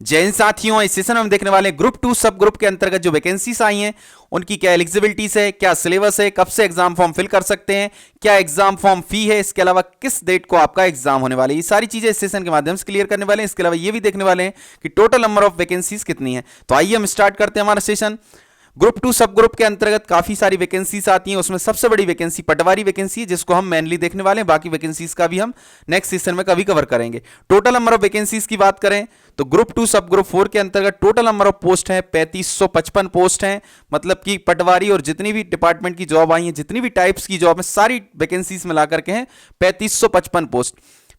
जैन साथियों, इस सेशन में हम देखने वाले हैं ग्रुप 2 सब ग्रुप के अंतर्गत जो वैकेंसीज आई हैं उनकी क्या एलिजिबिलिटीज है, क्या सिलेबस है, कब से एग्जाम फॉर्म फिल कर सकते हैं, क्या एग्जाम फॉर्म फी है, इसके अलावा किस डेट को आपका एग्जाम होने वाला है। ये सारी चीजें इस सेशन के माध्यम से क्लियर करने वाले हैं। इसके अलावा ये भी देखने वाले हैं कि टोटल नंबर ऑफ वैकेंसीज कितनी है। तो आइए हम स्टार्ट करते हैं हमारा सेशन। ग्रुप 2 सब ग्रुप के अंतर्गत काफी सारी वैकेंसीज आती हैं, उसमें सबसे बड़ी वैकेंसी पटवारी वैकेंसी है जिसको हम मेनली देखने वाले हैं। बाकी वैकेंसीज का भी हम नेक्स्ट सेशन में कभी कवर करेंगे। टोटल नंबर ऑफ वैकेंसीज की बात करें तो ग्रुप 2 सब ग्रुप 4 के अंतर्गत टोटल नंबर ऑफ पोस्ट है 3555 पोस्ट हैं। मतलब कि पटवारी और जितनी भी डिपार्टमेंट की जॉब आई है, जितनी भी टाइप्स की जॉब है, सारी वैकेंसीज मिला करके हैं 3555 पोस्ट।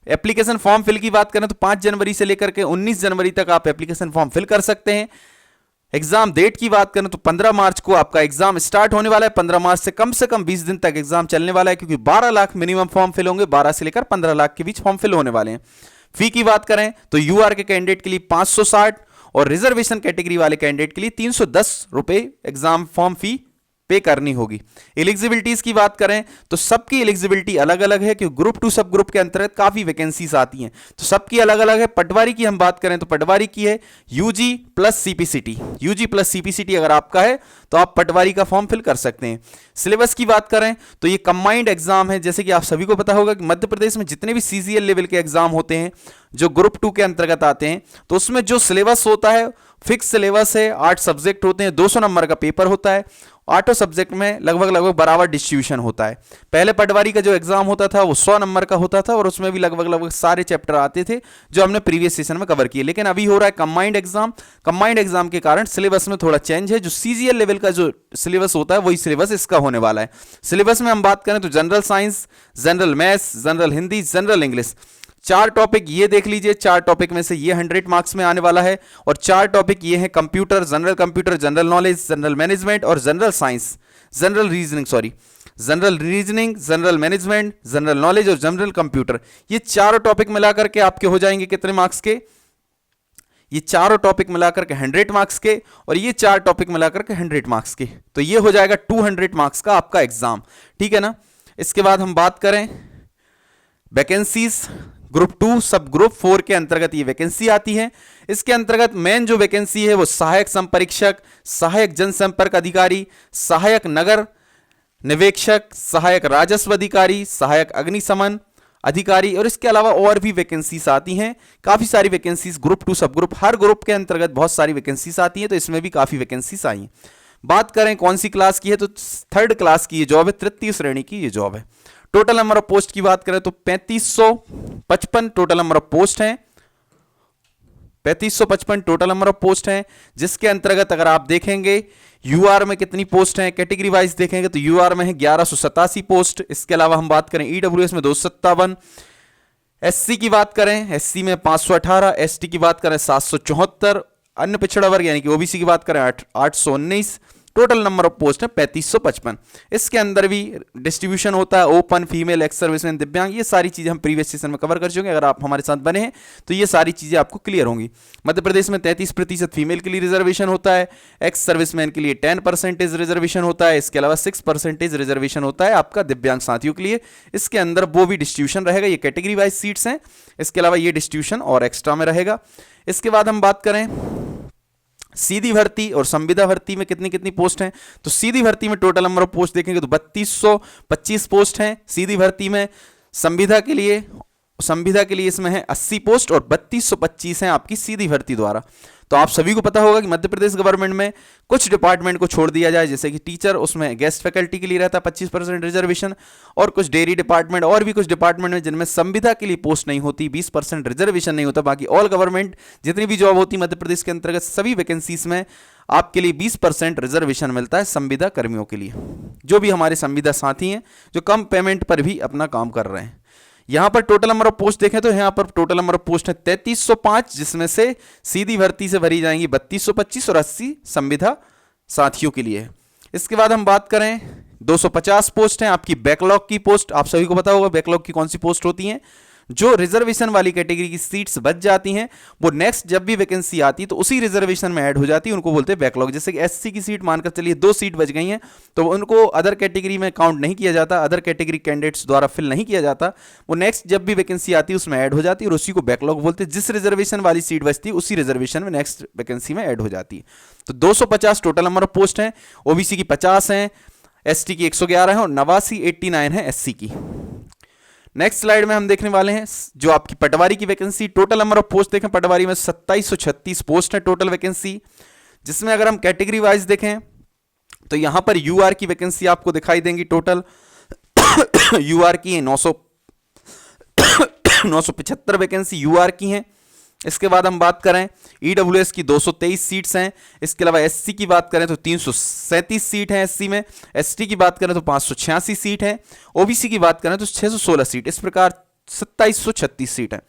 एप्लीकेशन फॉर्म फिल की बात करें तो 5 जनवरी से लेकर के 19 जनवरी तक आप एप्लीकेशन फॉर्म फिल कर सकते हैं। एग्जाम डेट की बात करें तो 15 मार्च को आपका एग्जाम स्टार्ट होने वाला है। 15 मार्च से कम 20 दिन तक एग्जाम चलने वाला है, क्योंकि 12 लाख मिनिमम फॉर्म फिल होंगे। 12 से लेकर 15 लाख के बीच फॉर्म फिल होने वाले हैं। फी की बात करें तो यूआर के कैंडिडेट के लिए 560 और रिजर्वेशन कैटेगरी वाले कैंडिडेट के लिए 310 रुपए एग्जाम फॉर्म फी पे करनी होगी। एलिजिबिलिटीज की बात करें तो सबकी एलिजिबिलिटी अलग अलग है, क्योंकि ग्रुप 2 सब ग्रुप के अंतर्गत काफी वैकेंसीज आती हैं, तो सबकी अलग अलग है। पटवारी की हम बात करें तो पटवारी की है UG plus CPCT. UG plus CPCT अगर आपका है तो आप पटवारी का फॉर्म फिल कर सकते हैं। सिलेबस की बात करें तो ये कंबाइंड एग्जाम है। जैसे कि आप सभी को पता होगा कि मध्य प्रदेश में जितने भी सीजीएल लेवल के एग्जाम होते हैं जो ग्रुप 2 के अंतर्गत आते हैं, तो उसमें जो सिलेबस होता है फिक्स सिलेबस है। 8 सब्जेक्ट होते हैं, 200 नंबर का पेपर होता है। 8 सब्जेक्ट में लगभग बराबर डिस्ट्रीब्यूशन होता है। पहले पटवारी का जो एग्जाम होता था वो 100 नंबर का होता था और उसमें भी लगभग सारे चैप्टर आते थे जो हमने प्रीवियस सेशन में कवर किए। लेकिन अभी हो रहा है कंबाइंड एग्जाम। कंबाइंड एग्जाम के कारण सिलेबस में थोड़ा चेंज है। जो सीजीएल लेवल का जो सिलेबस होता है वही सिलेबस इसका होने वाला है। सिलेबस में हम बात करें तो general science, general maths, general Hindi, general English, 4 topic ये देख लीजिए। 4 टॉपिक में से ये 100 मार्क्स में आने वाला है। और 4 टॉपिक ये हैं computer, general knowledge, general management और general science, general reasoning, general management, general knowledge और जनरल कंप्यूटर। ये 4 टॉपिक मिलाकर के आपके हो जाएंगे कितने मार्क्स के? ये चारों टॉपिक मिलाकर के 100 मार्क्स के, और ये 4 टॉपिक मिलाकर के 100 मार्क्स के। तो ये हो जाएगा 200 मार्क्स का आपका एग्जाम। ठीक है ना। इसके बाद हम बात करें वैकेंसीज ग्रुप 2 सब ग्रुप 4 के अंतर्गत ये वैकेंसी आती है। इसके अंतर्गत मेन जो वैकेंसी है वो सहायक संपरीक्षक, सहायक जनसंपर्क अधिकारी, सहायक नगर निवेक्षक, सहायक राजस्व अधिकारी, सहायक अग्निशमन अधिकारी, और इसके अलावा और भी वैकेंसीज आती हैं। काफी सारी वैकेंसीज ग्रुप 2 सब ग्रुप, हर ग्रुप के अंतर्गत बहुत सारी वैकेंसीज आती हैं, तो इसमें भी काफी वैकेंसीज आई हैं। बात करें कौन सी क्लास की है तो 3rd क्लास की ये जॉब है, तृतीय श्रेणी की ये जॉब है। टोटल नंबर ऑफ पोस्ट की बात करें तो 3555 टोटल नंबर ऑफ पोस्ट हैं। 3555 टोटल नंबर ऑफ पोस्ट हैं, जिसके अंतर्गत अगर आप देखेंगे यूआर में कितनी पोस्ट हैं, कैटेगरी वाइज देखेंगे तो यूआर में है 1187 पोस्ट। इसके अलावा हम बात करें ईडब्ल्यूएस में 257, एससी की बात करें एससी में 518, एसटी की बात करें 774, अन्य पिछड़ा वर्ग यानी कि ओबीसी की बात करें 819। टोटल नंबर ऑफ पोस्ट है 3555। इसके अंदर भी डिस्ट्रीब्यूशन होता है ओपन, फीमेल, एक्स सर्विसमैन, दिव्यांग। ये सारी चीजें हम प्रीवियस सेशन में कवर कर चुके हैं। अगर आप हमारे साथ बने हैं तो ये सारी चीजें आपको क्लियर होंगी। मध्य प्रदेश में 33% फीमेल के लिए रिजर्वेशन होता है। एक्स सर्विसमैन के लिए 10% रिजर्वेशन होता है। इसके अलावा 6% रिजर्वेशन होता है आपका दिव्यांग साथियों के लिए। इसके अंदर वो भी डिस्ट्रीब्यूशन रहेगा। ये कैटेगरी वाइज सीट्स हैं। इसके अलावा ये डिस्ट्रीब्यूशन और एक्स्ट्रा में रहेगा। इसके बाद हम बात करें सीधी भर्ती और संविदा भर्ती में कितनी कितनी पोस्ट हैं, तो सीधी भर्ती में टोटल नंबर ऑफ पोस्ट देखेंगे तो 3225 पोस्ट हैं सीधी भर्ती में। संविदा के लिए इसमें है 80 पोस्ट और 3225 हैं आपकी सीधी भर्ती द्वारा। तो आप सभी को पता होगा कि मध्य प्रदेश गवर्नमेंट में कुछ डिपार्टमेंट को छोड़ दिया जाए, जैसे कि टीचर, उसमें गेस्ट फैकल्टी के लिए रहता है 25% रिजर्वेशन, और कुछ डेयरी डिपार्टमेंट और भी कुछ डिपार्टमेंट में जिनमें संविदा के लिए पोस्ट नहीं होती 20% रिजर्वेशन नहीं होता। बाकी ऑल गवर्नमेंट जितनी भी जॉब होती मध्य प्रदेश के अंतर्गत सभी वैकेंसीज में आपके लिए 20% रिजर्वेशन मिलता है संविदा कर्मियों के लिए, जो भी हमारे संविदा साथी हैं जो कम पेमेंट पर भी अपना काम कर रहे हैं। यहां पर टोटल नंबर ऑफ पोस्ट देखें तो यहां पर टोटल नंबर ऑफ पोस्ट है 3305, जिसमें से सीधी भर्ती से भरी जाएंगी 3225 और 80 संविदा साथियों के लिए। इसके बाद हम बात करें 250 पोस्ट हैं आपकी बैकलॉग की पोस्ट। आप सभी को पता होगा बैकलॉग की कौन सी पोस्ट होती हैं, जो रिजर्वेशन वाली कैटेगरी की सीट्स बच जाती हैं वो नेक्स्ट जब भी वैकेंसी आती है तो उसी रिजर्वेशन में ऐड हो जाती है, उनको बोलते हैं बैकलॉग। जैसे कि एससी की सीट मानकर चलिए 2 सीट बच गई हैं तो उनको अदर कैटेगरी में काउंट नहीं किया जाता, अदर कैटेगरी कैंडिडेट्स द्वारा फिल नहीं किया जाता, वो नेक्स्ट जब भी वैकेंसी आती है उसमें ऐड हो जाती है और उसी को बैकलॉग बोलते हैं। जिस रिजर्वेशन वाली सीट बचती है उसी रिजर्वेशन में नेक्स्ट वैकेंसी में ऐड हो जाती है। तो 250 टोटल नंबर ऑफ पोस्ट हैं, ओबीसी की 50 हैं, एसटी की 111 है और 89 है एससी की। नेक्स्ट स्लाइड में हम देखने वाले हैं जो आपकी पटवारी की vacancy. Total number of post देखें पटवारी में 2736 पोस्ट है टोटल वैकेंसी, जिसमें अगर हम कैटेगरी वाइज देखें तो यहां पर यूआर की वैकेंसी आपको दिखाई देंगी। टोटल यूआर की 975 वैकेंसी यूआर की हैं। इसके बाद हम बात करें ईडब्ल्यूएस की 223 सीट्स हैं। इसके अलावा एससी की बात करें तो 337 सीट है एससी में, एसटी की बात करें तो 586 सीट है, ओबीसी की बात करें तो 616 सीट। इस प्रकार 2736 सीट है।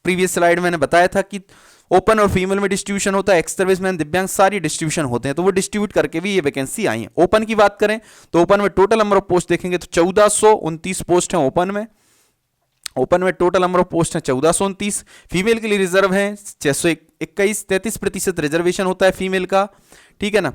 प्रीवियस स्लाइड में मैंने बताया था कि ओपन और फीमेल में डिस्ट्रीब्यूशन होता है, एक्स सर्विसमैन, दिव्यांग सारी डिस्ट्रीब्यूशन होते हैं, तो वो डिस्ट्रीब्यूट करके भी ये वैकेंसी आई है। ओपन की बात करें तो ओपन में टोटल नंबर ऑफ पोस्ट देखेंगे तो 1429 पोस्ट हैं ओपन में। ओपन में टोटल नंबर ऑफ पोस्ट हैं 1429। फीमेल के लिए रिजर्व है 621, 33% रिजर्वेशन होता है फीमेल का, ठीक है ना।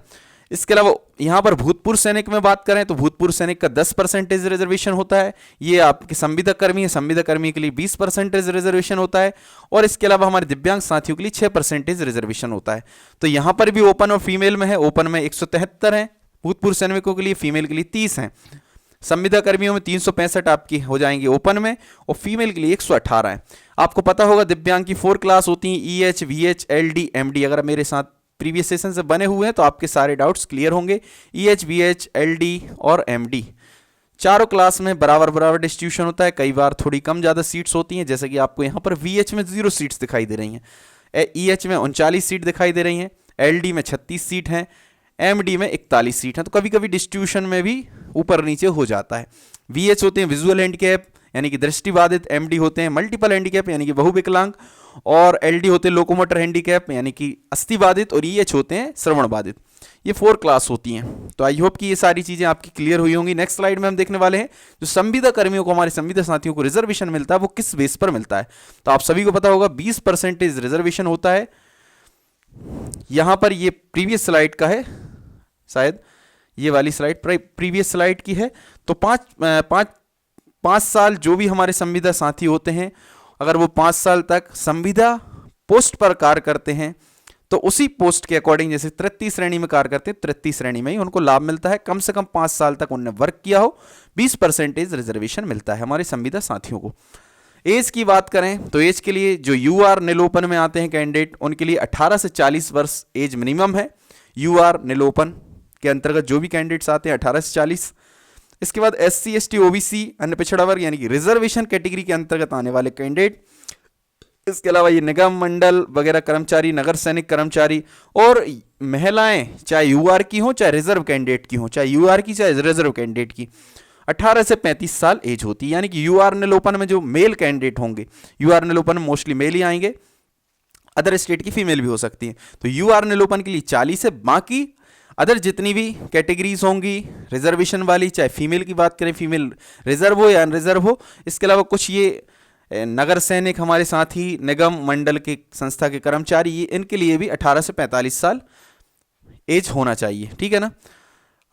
इसके अलावा यहां पर भूतपूर्व सैनिक में बात करें तो भूतपूर्व सैनिक का 10% रिजर्वेशन होता है। ये आपके संविदा कर्मी है, संविदा कर्मी के लिए 20% रिजर्वेशन होता है और इसके अलावा हमारे दिव्यांग साथियों के लिए 6% रिजर्वेशन होता है। तो यहां पर भी ओपन और फीमेल में है, ओपन में 173 है भूतपूर्व सैनिकों के लिए, फीमेल के लिए 30 है। संविदा कर्मियों में 365 आपकी हो जाएंगी ओपन में और फीमेल के लिए 118 है। आपको पता होगा दिव्यांग की 4 क्लास होती हैं, ईएच, वीएच, एलडी, एमडी। अगर मेरे साथ प्रीवियस सेशन से बने हुए हैं तो आपके सारे डाउट्स क्लियर होंगे। ईएच, वीएच, एलडी और एमडी चारों क्लास में बराबर बराबर डिस्ट्रीब्यूशन होता है। कई बार थोड़ी कम ज़्यादा सीट्स होती हैं, जैसे कि आपको यहाँ पर वीएच में 0 सीट्स दिखाई दे रही हैं, ईएच में 39 सीट दिखाई दे रही हैं, एलडी में 36 सीट हैं, एमडी में 41 सीट है। तो कभी कभी डिस्ट्रीब्यूशन में भी ऊपर नीचे हो जाता है। वीएच होते हैं विजुअल हैंडीकैप यानी कि दृष्टिबाधित, एमडी होते हैं मल्टीपल हैंडीकैप यानी कि बहुविकलांग, और एलडी होते हैं लोकोमोटर हैंडीकैप यानी कि अस्थिबाधित, और ईएच होते हैं श्रवण बाधित। ये 4 क्लास होती हैं। तो आई होप कि ये सारी चीजें आपकी क्लियर हुई होंगी। नेक्स्ट स्लाइड में हम देखने वाले हैं जो संविदा कर्मियों को, हमारे संविदा साथियों को रिजर्वेशन मिलता है वो किस बेस पर मिलता है। तो आप सभी को पता होगा 20% रिजर्वेशन होता है। यहां पर ये प्रीवियस स्लाइड का है, शायद ये वाली स्लाइड प्रीवियस स्लाइड की है। तो पाँच साल जो भी हमारे संविदा साथी होते हैं, अगर वो 5 साल तक संविदा पोस्ट पर कार्य करते हैं तो उसी पोस्ट के अकॉर्डिंग, जैसे तृतीय श्रेणी में कार्य करते हैं, तृतीय श्रेणी में ही उनको लाभ मिलता है। कम से कम 5 साल तक उन्होंने वर्क किया हो, 20% रिजर्वेशन मिलता है हमारे संविदा साथियों को। एज की बात करें तो एज के लिए जो यूआर निलोपन में आते हैं कैंडिडेट, उनके लिए 18 से 40 वर्ष एज मिनिमम है। यूआर निलोपन के अंतर्गत जो भी कैंडिडेट्स आते हैं 18 से 40। इसके बाद एससी, एसटी, ओबीसी, अन्य पिछड़ा वर्ग यानी कि रिजर्वेशन कैटेगरी के अंतर्गत आने वाले कैंडिडेट। इसके अलावा ये निगम मंडल वगैरह कर्मचारी, नगर सैनिक कर्मचारी और महिलाएं, चाहे यूआर की हो चाहे रिजर्व कैंडिडेट की हो, चाहे यूआर की चाहे रिजर्व कैंडिडेट की, 18 से 35 साल एज होती है। यानी कि यूआर निलोपन में जो मेल कैंडिडेट होंगे, यूआर निलोपन में मोस्टली मेल ही आएंगे, अदर स्टेट की फीमेल भी हो सकती है। तो यूआर निलोपन के लिए 40 है। बाकी अदर जितनी भी कैटेगरीज होंगी रिजर्वेशन वाली, चाहे फीमेल की बात करें, फीमेल रिजर्व हो या अनरिजर्व हो, इसके अलावा कुछ ये नगर सैनिक हमारे साथ ही निगम मंडल के संस्था के कर्मचारी, ये इनके लिए भी 18 से 45 साल एज होना चाहिए, ठीक है ना।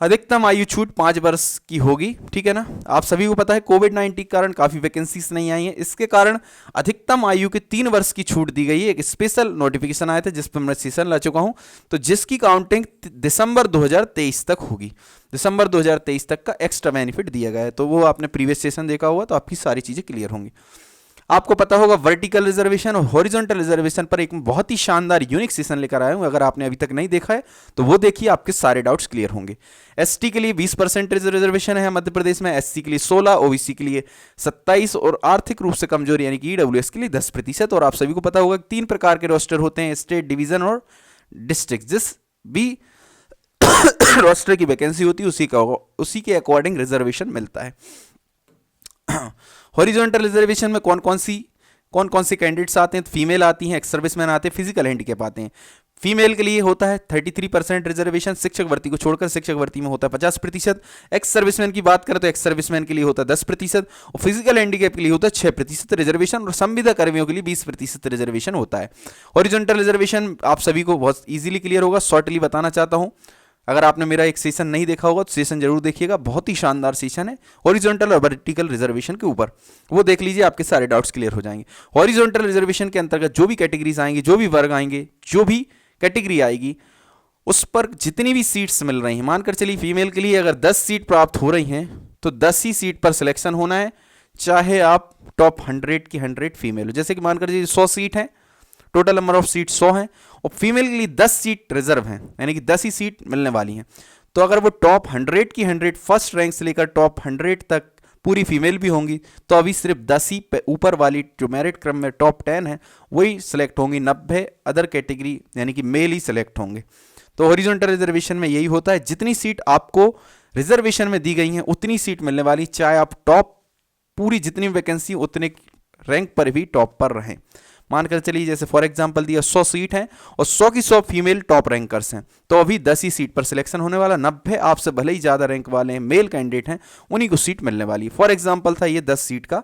अधिकतम आयु छूट 5 वर्ष की होगी, ठीक है ना। आप सभी को पता है कोविड-19 के कारण काफ़ी वैकेंसीज नहीं आई हैं, इसके कारण अधिकतम आयु के 3 वर्ष की छूट दी गई है। एक स्पेशल नोटिफिकेशन आया था जिस पर मैं सेशन ला चुका हूं, तो जिसकी काउंटिंग दिसंबर 2023 तक होगी। दिसंबर 2023 तक का एक्स्ट्रा बेनिफिट दिया गया है, तो वो आपने प्रीवियस सेशन देखा हुआ तो आपकी सारी चीज़ें क्लियर होंगी। आपको पता होगा वर्टिकल रिजर्वेशन और हॉरिजॉन्टल रिजर्वेशन पर एक बहुत ही शानदार यूनिक सेशन लेकर आया हूं। अगर आपने अभी तक नहीं देखा है तो वो देखिए, आपके सारे डाउट्स क्लियर होंगे। एसटी के लिए 20% रिजर्वेशन है मध्य प्रदेश में, एससी के लिए 16, ओबीसी के लिए 27 और आर्थिक रूप से कमजोर यानी कि ईडब्ल्यूएस के लिए 10%। और आप सभी को पता होगा 3 प्रकार के रोस्टर होते हैं, स्टेट, डिवीजन और डिस्ट्रिक्ट। जिस भी रोस्टर की वैकेंसी होती है उसी के अकॉर्डिंग रिजर्वेशन मिलता है। हॉरिजॉन्टल रिजर्वेशन में कौन कौन से कैंडिडेट्स आते हैं? तो फीमेल आती हैं, एक्स सर्विसमैन आते हैं, फिजिकल हैंडीकैप आते हैं। फीमेल के लिए होता है 33% रिजर्वेशन, शिक्षक भर्ती को छोड़कर। शिक्षक भर्ती में होता है 50%। एक्स सर्विसमैन की बात करें तो एक्स सर्विसमैन के लिए होता है 10%, और फिजिकल हैंडीकैप के लिए होता है 6% रिजर्वेशन, और संविदा कर्मियों के लिए 20% रिजर्वेशन होता है। हॉरिजॉन्टल रिजर्वेशन आप सभी को बहुत इजीली क्लियर होगा, शॉर्टली बताना चाहता हूं। अगर आपने मेरा एक सेशन नहीं देखा होगा तो सेशन जरूर देखिएगा, बहुत ही शानदार सेशन है हॉरिजॉन्टल और वर्टिकल रिजर्वेशन के ऊपर, वो देख लीजिए, आपके सारे डाउट्स क्लियर हो जाएंगे। हॉरिजॉन्टल रिजर्वेशन के अंतर्गत जो भी कैटेगरीज आएंगी, जो भी वर्ग आएंगे, जो भी कैटेगरी आएगी, उस पर जितनी भी सीट्स मिल रही हैं, मानकर चलिए फीमेल के लिए अगर 10 सीट प्राप्त हो रही हैं तो 10 ही सीट पर सिलेक्शन होना है, चाहे आप टॉप 100 की 100 फीमेल हो। जैसे कि मानकर चलिए 100 सीट है, टोटल नंबर ऑफ सीट 100 हैं, और फीमेल के लिए 10 सीट रिजर्व हैं, यानी कि 10 ही सीट मिलने वाली हैं। तो अगर वो टॉप 100 की 100 फर्स्ट रैंक से लेकर टॉप 100 तक पूरी फीमेल भी होंगी, तो अभी सिर्फ 10 ही ऊपर वाली जो मेरिट क्रम में टॉप 10 है वही सिलेक्ट होंगी, 90 अदर कैटेगरी यानी कि मेल ही सिलेक्ट होंगे। तो हॉरिजॉन्टल रिजर्वेशन में यही होता है, जितनी सीट आपको रिजर्वेशन में दी गई हैं उतनी सीट मिलने वाली, चाहे आप टॉप पूरी जितनी वैकेंसी उतने रैंक पर भी टॉप पर रहें। मानकर चलिए जैसे फॉर एग्जांपल दिया 100 सीट हैं और 100 की 100 फीमेल टॉप रैंकर्स हैं, तो अभी 10 ही सीट पर सिलेक्शन होने वाला, 90 आपसे भले ही ज़्यादा रैंक वाले हैं मेल कैंडिडेट हैं, उन्हीं को सीट मिलने वाली है। फॉर एग्जांपल था ये 10 सीट का।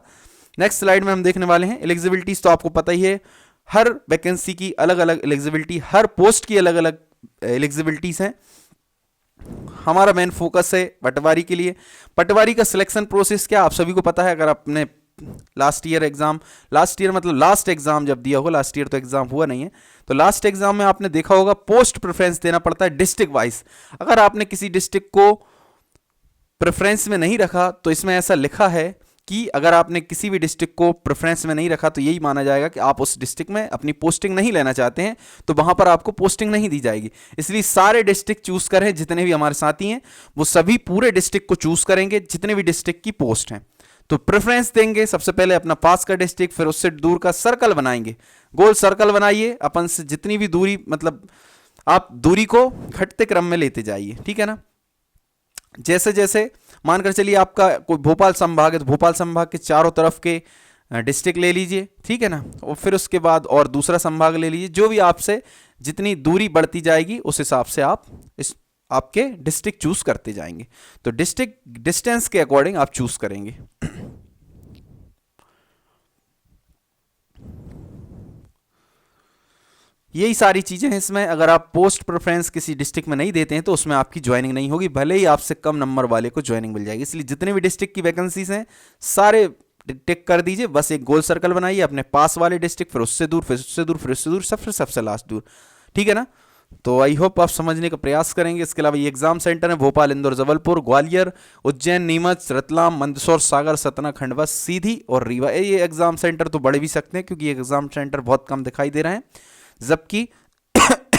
नेक्स्ट स्लाइड में हम देखने वाले हैं एलिजिबिलिटीज। तो आपको पता ही है हर वैकेंसी की अलग अलग एलिजिबिलिटी, हर पोस्ट की अलग अलग एलिजिबिलिटीज हैं। हमारा मेन फोकस है पटवारी के लिए। पटवारी का सिलेक्शन प्रोसेस क्या आप सभी को पता है, अगर आपने लास्ट ईयर मतलब लास्ट एग्जाम जब दिया होगा, लास्ट ईयर तो एग्जाम हुआ नहीं है, तो लास्ट एग्जाम में आपने देखा होगा पोस्ट प्रेफरेंस देना पड़ता है डिस्ट्रिक्ट वाइज। अगर आपने किसी डिस्ट्रिक्ट को प्रेफरेंस में नहीं रखा तो इसमें ऐसा लिखा है कि अगर आपने किसी भी डिस्ट्रिक्ट को प्रेफरेंस में नहीं रखा तो यही माना जाएगा कि आप उस डिस्ट्रिक्ट में अपनी पोस्टिंग नहीं लेना चाहते हैं, तो वहां पर आपको पोस्टिंग नहीं दी जाएगी। इसलिए सारे डिस्ट्रिक्ट चूज करें, जितने भी हमारे साथी हैं वो सभी पूरे डिस्ट्रिक्ट को चूज करेंगे जितने भी डिस्ट्रिक्ट की पोस्ट हैं। तो प्रेफरेंस देंगे सबसे पहले अपना पास का डिस्ट्रिक्ट, फिर उससे दूर का सर्कल बनाएंगे, गोल सर्कल बनाइए, अपन से जितनी भी दूरी, मतलब आप दूरी को घटते क्रम में लेते जाइए, ठीक है ना। जैसे जैसे मानकर चलिए आपका कोई भोपाल संभाग है तो भोपाल संभाग के चारों तरफ के डिस्ट्रिक्ट ले लीजिए, ठीक है ना, और फिर उसके बाद और दूसरा संभाग ले लीजिए। जो भी आपसे जितनी दूरी बढ़ती जाएगी उस हिसाब से आप इस आपके डिस्ट्रिक्ट चूज करते जाएंगे। तो डिस्ट्रिक्ट डिस्टेंस के अकॉर्डिंग आप चूज करेंगे। यही सारी चीजें हैं इसमें। अगर आप पोस्ट प्रेफरेंस किसी डिस्ट्रिक्ट में नहीं देते हैं तो उसमें आपकी ज्वाइनिंग नहीं होगी, भले ही आपसे कम नंबर वाले को ज्वाइनिंग मिल जाएगी। इसलिए जितने भी डिस्ट्रिक्ट की वैकेंसीज हैं सारे टिक कर दीजिए, बस एक गोल सर्कल बनाइए अपने पास वाले डिस्ट्रिक्ट, फिर उससे दूर, फिर उससे दूर, फिर उससे दूर, सबसे लास्ट दूर, ठीक है ना। तो आई होप आप समझने का प्रयास करेंगे। इसके अलावा ये एग्जाम सेंटर है भोपाल, इंदौर, जबलपुर, ग्वालियर, उज्जैन, नीमच, रतलाम, मंदसौर, सागर, सतना, खंडवा, सीधी और रीवा। ये एग्जाम सेंटर तो बढ़ भी सकते हैं क्योंकि ये एग्जाम सेंटर बहुत कम दिखाई दे रहे हैं, जबकि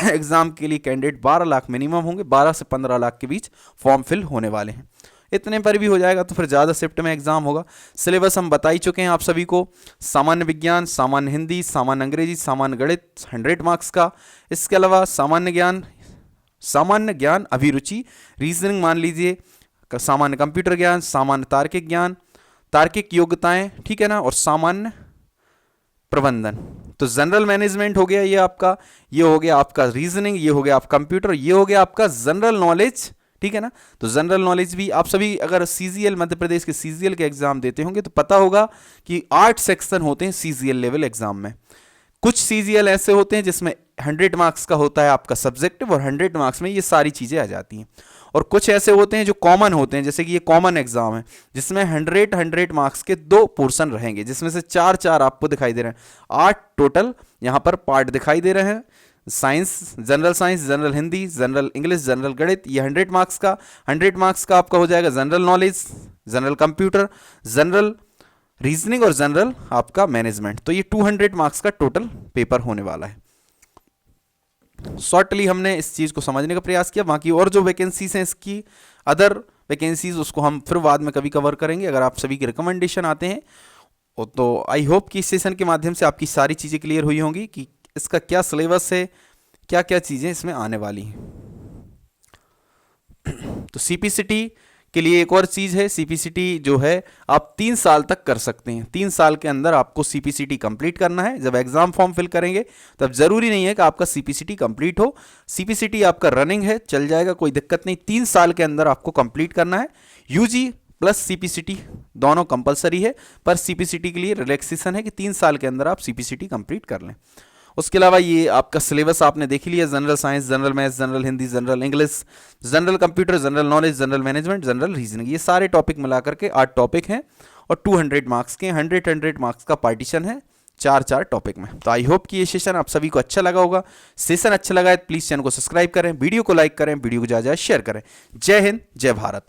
एग्जाम के लिए कैंडिडेट 12 लाख मिनिमम होंगे, 12 से 15 लाख के बीच फॉर्म फिल होने वाले हैं। इतने पर भी हो जाएगा तो फिर ज़्यादा शिफ्ट में एग्जाम होगा। सिलेबस हम बता ही चुके हैं आप सभी को, सामान्य विज्ञान, सामान्य हिंदी, सामान्य अंग्रेजी, सामान्य गणित 100 मार्क्स का। इसके अलावा सामान्य ज्ञान अभिरुचि, रीजनिंग मान लीजिए, सामान्य कंप्यूटर ज्ञान, सामान्य तार्किक ज्ञान, तार्किक योग्यताएं, ठीक है ना, और सामान्य प्रबंधन। तो जनरल मैनेजमेंट हो गया ये आपका, ये हो गया आपका रीजनिंग, ये हो गया आपका कंप्यूटर, ये हो गया आपका जनरल नॉलेज, ठीक है ना। तो जनरल नॉलेज भी आप सभी अगर सीजीएल मध्य प्रदेश के सीजीएल के एग्जाम देते होंगे तो पता होगा कि 8 सेक्शन होते हैं सीजीएल लेवल एग्जाम में। कुछ सीजीएल ऐसे होते हैं जिसमें 100 मार्क्स का होता है आपका सब्जेक्टिव और 100 मार्क्स में ये सारी चीजें आ जाती हैं, और कुछ ऐसे होते हैं जो कॉमन होते हैं, जैसे कि ये कॉमन एग्जाम है जिसमें 100 मार्क्स के 2 पोर्शन रहेंगे, जिसमें से 4 आपको दिखाई दे रहे हैं। 8 टोटल यहाँ पर पार्ट दिखाई दे रहे हैं। Science, general Hindi, general English, general गणित, ये 100 मार्क्स का। 100 मार्क्स का आपका हो जाएगा general knowledge, general computer, general reasoning और जनरल आपका मैनेजमेंट। तो ये 200 मार्क्स का टोटल पेपर होने वाला है। शॉर्टली हमने इस चीज को समझने का प्रयास किया। बाकी और जो वैकेंसीज हैं इसकी अदर वैकेंसीज उसको हम फिर बाद में कभी कवर करेंगे। अगर आप सभी के रिकमेंडेशन आते हैं तो आई होप कि इस सेशन के माध्यम से आपकी सारी चीजें क्लियर हुई होंगी कि इसका क्या सिलेबस है, क्या क्या चीजें इसमें आने वाली हैं। तो सीपीसीटी के लिए एक और चीज़ है, सीपीसीटी जो है आप 3 साल तक कर सकते हैं। 3 साल के अंदर आपको सीपीसीटी कंप्लीट करना है। जब एग्जाम फॉर्म फिल करेंगे तब जरूरी नहीं है कि आपका सीपीसीटी कंप्लीट हो, सीपीसीटी आपका रनिंग है, चल जाएगा, कोई दिक्कत नहीं। 3 साल के अंदर आपको कंप्लीट करना है। यूजी प्लस सीपीसीटी दोनों कंपलसरी है, पर सीपीसीटी के लिए रिलैक्सेशन है कि 3 साल के अंदर आप सीपीसीटी कंप्लीट कर लें। उसके अलावा ये आपका सिलेबस आपने देख लिया, general science, general maths, general Hindi, general English, general computer, general knowledge, general management, general reasoning, ये सारे टॉपिक मिला करके 8 टॉपिक हैं और 200 मार्क्स के, 100 मार्क्स का पार्टीशन है 4 टॉपिक में। तो आई होप कि ये सेशन आप सभी को अच्छा लगा होगा। सेशन अच्छा लगा है प्लीज़ चैनल को सब्सक्राइब करें, वीडियो को लाइक करें, वीडियो को ज़्यादा शेयर करें। जय हिंद, जय भारत।